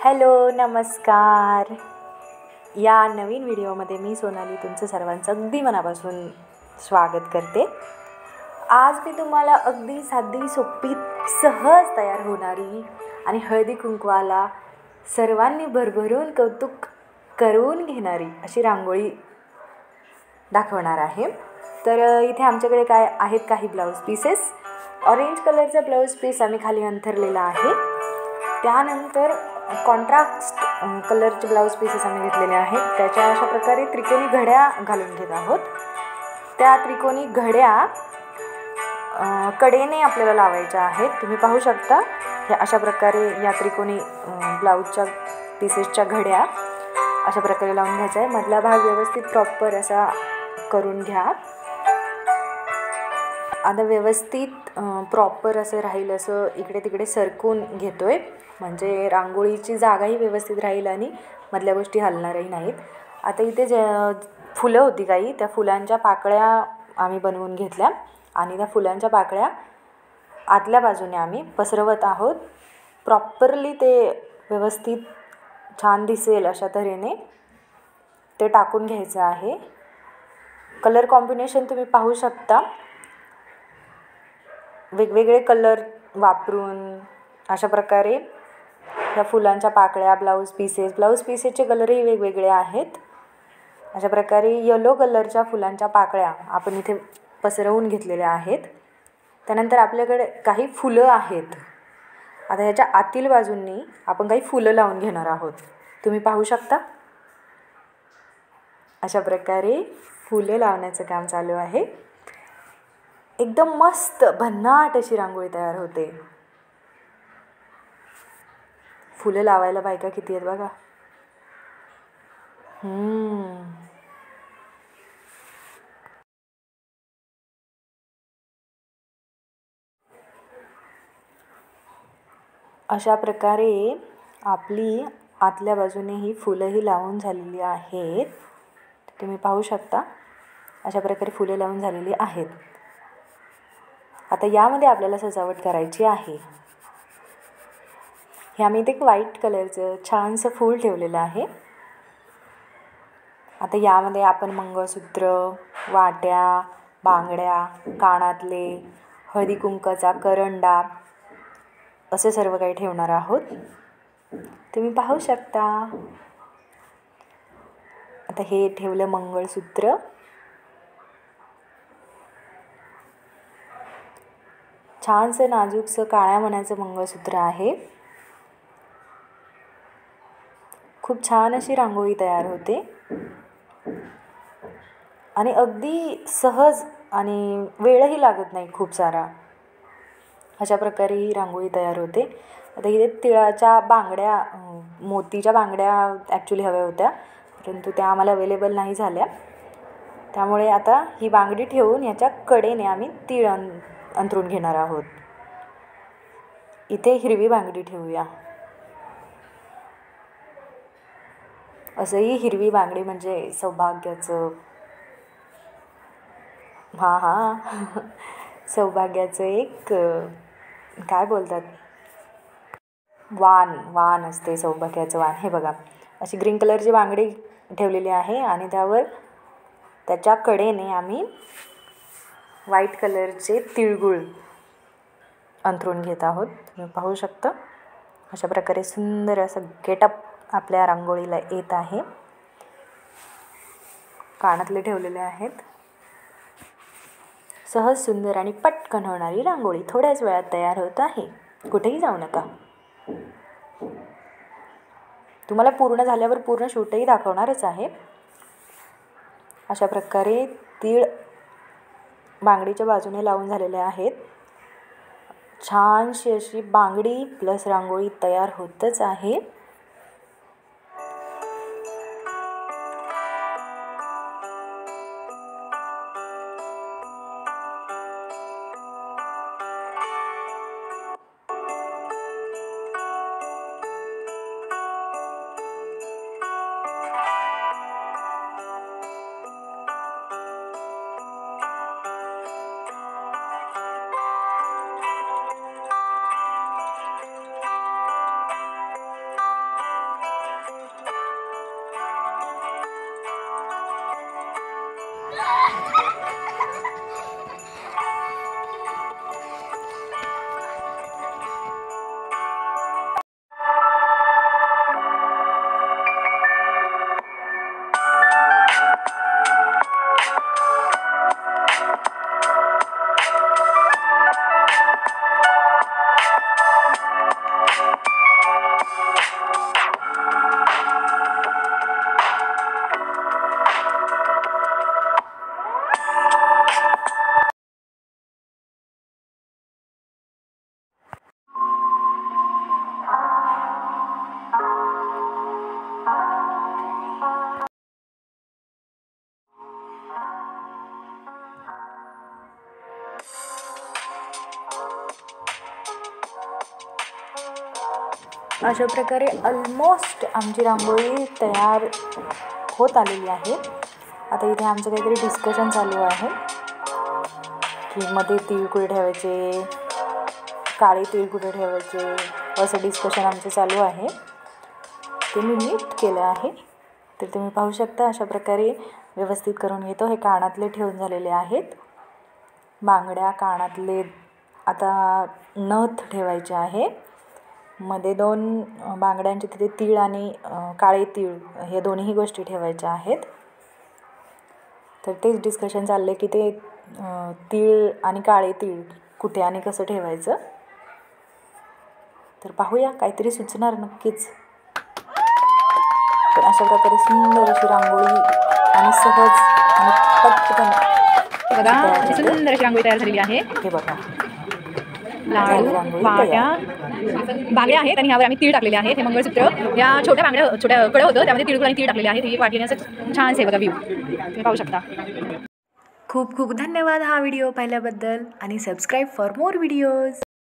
Hello, नमस्कार. या नवीन व्हिडिओमध्ये मी सोनाली तुमचं सर्वांचं अगदी मनापासून स्वागत करते. आज मी तुम्हाला अगदी साधी सोपी सहज तयार होणारी आणि हळदी कुंकवाला सर्वांनी भरभरून कौतुक करून घेणारी अशी रांगोळी दाखवणार आहे. तर इथे आमच्याकडे काय आहेत काही ब्लाऊज पीसेस. ऑरेंज कलरचा ब्लाऊज पीस आम्ही खाली अंथरलेला आहे. त्यानंतर कॉन्ट्रास्ट कलरचे ब्लाऊज पीसेस आम्ही घेतलेले आहेत. त्याच्या अशा प्रकारे त्रिकोणी घड्या घालून घेत आहोत. त्या त्रिकोणी घड्या कडेने आपल्याला लावायच्या आहेत. तुम्ही पाहू शकता ह्या अशा प्रकारे या त्रिकोणी ब्लाऊजच्या पीसेसच्या घड्या अशा प्रकारे लावून घ्यायच्या आहे. मधला भाग व्यवस्थित प्रॉपर असा करून घ्या. आता व्यवस्थित प्रॉपर असं राहील असं इकडे तिकडे सरकून घेतोय, म्हणजे रांगोळीची जागाही व्यवस्थित राहील आणि मधल्या गोष्टी हलणारही नाहीत. आता इथे फुलं होती काही, त्या फुलांच्या पाकळ्या आम्ही बनवून घेतल्या आणि त्या फुलांच्या पाकळ्या आतल्या बाजूने आम्ही पसरवत आहोत. प्रॉपरली ते व्यवस्थित छान दिसेल अशा तऱ्हेने ते टाकून घ्यायचं आहे. कलर कॉम्बिनेशन तुम्ही पाहू शकता. वेगवेगळे कलर वापरून अशा प्रकारे ह्या फुलांच्या पाकळ्या ब्लाऊज पीसेसचे कलरही वेगवेगळे आहेत. अशा प्रकारे येलो कलरच्या फुलांच्या पाकळ्या आपण इथे पसरवून घेतलेल्या आहेत. त्यानंतर आपल्याकडे काही फुलं आहेत. आता ह्याच्या आतील बाजूंनी आपण काही फुलं लावून घेणार आहोत. तुम्ही पाहू शकता अशा प्रकारे फुलं लावण्याचं काम चालू आहे. एकदम मस्त भन्नाट अशी रांगोळी तयार होते. फुलं लावायला बायका किती आहेत बघा. अशा प्रकारे आपली आतल्या बाजूने ही फुलंही लावून झालेली आहेत. तुम्ही पाहू शकता अशा प्रकारे फुलं लावून झालेली आहेत. आता यामध्ये आपल्याला सजावट करायची आहे. हे आम्ही इथे व्हाईट कलरचं छानसं फूल ठेवलेलं आहे. आता यामध्ये आपण मंगळसूत्र, वाट्या, बांगड्या, कानातले, हळदी कुंकाचा करंडा असं सर्व काही ठेवणार आहोत. तुम्ही पाहू शकता. आता हे ठेवलं मंगळसूत्र. छानसं नाजूकसं काळ्या मण्याचं मंगळसूत्र आहे. खूप छान अशी रांगोळी तयार होते आणि अगदी सहज आणि वेळही लागत नाही खूप सारा. अशा प्रकारे ही रांगोळी तयार होते. आता इथे तिळाच्या बांगड्या, मोतीच्या बांगड्या ॲक्च्युली हव्या होत्या, परंतु त्या आम्हाला अवेलेबल नाही झाल्या. त्यामुळे आता ही बांगडी ठेवून याच्या कडेने आम्ही तीळ अंथरून घेणार आहोत. इथे हिरवी बांगडी ठेवूया. असंही हिरवी बांगडी म्हणजे सौभाग्याचं सौभाग्याचं एक काय बोलतात, वाण असते, सौभाग्याचं वाण. हे बघा अशी ग्रीन कलरची बांगडी ठेवलेली आहे आणि त्याच्या कडेने आम्ही व्हाईट कलरचे तिळगुळ अंथरून घेत आहोत. तुम्ही पाहू शकता अशा प्रकारे सुंदर असं गेटअप आपल्या रांगोळीला येत आहे. कानातले ठेवलेले आहेत. सहज सुंदर आणि पटकन होणारी रांगोळी थोड्याच वेळात तयार होत आहे. कुठेही जाऊ नका. तुम्हाला पूर्ण झाल्यावर पूर्ण शूटही दाखवणारच आहे. अशा प्रकारे तीळ बांगडीच्या बाजूने लावून झालेले आहेत. छानशी अशी बांगडी प्लस रांगोळी तयार होतच आहे. अशा प्रकारे ऑलमोस्ट आमची रांगोळी तयार होत आलेली आहे. आता इथे आमचं काहीतरी डिस्कशन चालू आहे की मध्ये तीळ कुठे ठेवायचे, काळे तीळ कुठे ठेवायचे, असं डिस्कशन आमचं चालू आहे. ते मी नीट केलं आहे. तर तुम्ही पाहू शकता अशा प्रकारे व्यवस्थित करून घेतो. हे कानातले ठेवून झालेले आहेत. बांगड्या, कानातले, आता नथ ठेवायचे आहे. मध्ये 2 बांगड्यांचे तिथे तीळ आणि काळे तीळ हे दोन्ही गोष्टी ठेवायच्या आहेत. तर तेच डिस्कशन चालले की ते तीळ आणि काळे तीळ कुठे आणि कसं ठेवायचं. तर पाहूया, काहीतरी सुचणार नक्कीच. तर अशा प्रकारे सुंदर अशी रांगोळी आणि सहज आणि पटकन बघा, सुंदर अशी रांगोळी तयार झालेली आहे. हे बघा, लाडू, बांगड्या आहेत आणि ह्यावर आम्ही तीळ टाकलेले आहेत. हे मंगळसूत्र या छोट्या बांगड्या, छोट्या कडं होतं, त्यामध्ये तिळगुळ आणि तीळ टाकलेले आहेत. ही वाटी असं छान आहे बघा व्ह्यू, तुम्ही पाहू शकता. खूप खूप धन्यवाद हा व्हिडिओ पाहिल्याबद्दल आणि सबस्क्राईब फॉर मोर व्हिडिओज.